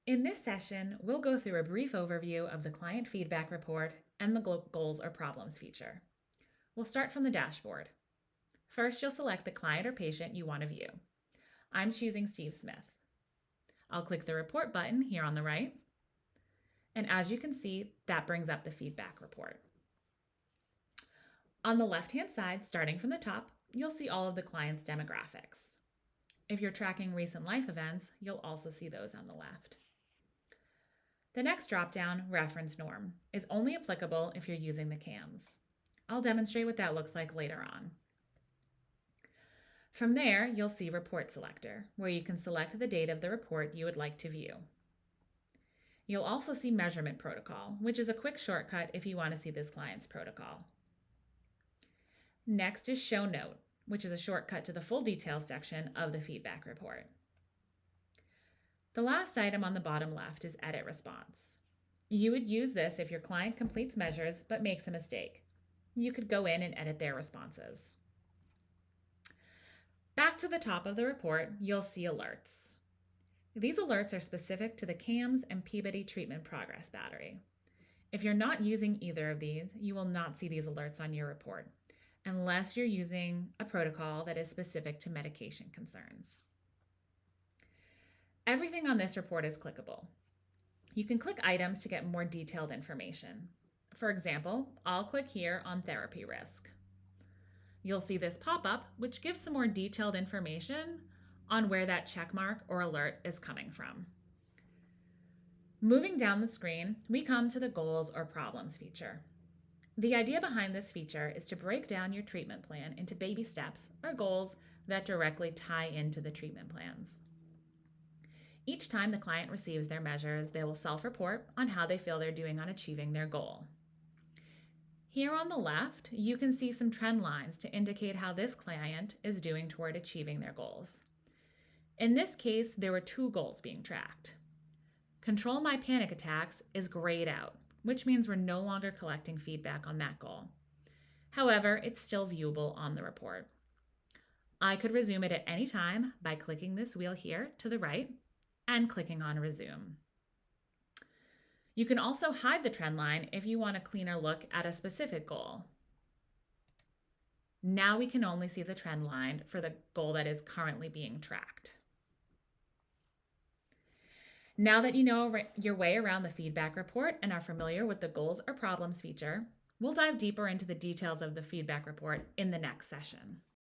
In this session, we'll go through a brief overview of the Client Feedback Report and the Goals or Problems feature. We'll start from the dashboard. First, you'll select the client or patient you want to view. I'm choosing Steve Smith. I'll click the Report button here on the right, and as you can see, that brings up the feedback report. On the left-hand side, starting from the top, you'll see all of the client's demographics. If you're tracking recent life events, you'll also see those on the left. The next drop-down, Reference Norm, is only applicable if you're using the CAMs. I'll demonstrate what that looks like later on. From there, you'll see Report Selector, where you can select the date of the report you would like to view. You'll also see Measurement Protocol, which is a quick shortcut if you want to see this client's protocol. Next is Show Note, which is a shortcut to the full details section of the feedback report. The last item on the bottom left is Edit Response. You would use this if your client completes measures but makes a mistake. You could go in and edit their responses. Back to the top of the report, you'll see alerts. These alerts are specific to the CAMS and Peabody Treatment Progress Battery. If you're not using either of these, you will not see these alerts on your report, unless you're using a protocol that is specific to medication concerns. Everything on this report is clickable. You can click items to get more detailed information. For example, I'll click here on therapy risk. You'll see this pop up, which gives some more detailed information on where that check mark or alert is coming from. Moving down the screen, we come to the Goals or Problems feature. The idea behind this feature is to break down your treatment plan into baby steps or goals that directly tie into the treatment plans. Each time the client receives their measures, they will self-report on how they feel they're doing on achieving their goal. Here on the left, you can see some trend lines to indicate how this client is doing toward achieving their goals. In this case, there were 2 goals being tracked. Control my panic attacks is grayed out, which means we're no longer collecting feedback on that goal. However, it's still viewable on the report. I could resume it at any time by clicking this wheel here to the right and clicking on Resume. You can also hide the trend line if you want a cleaner look at a specific goal. Now we can only see the trend line for the goal that is currently being tracked. Now that you know your way around the feedback report and are familiar with the Goals or Problems feature, we'll dive deeper into the details of the feedback report in the next session.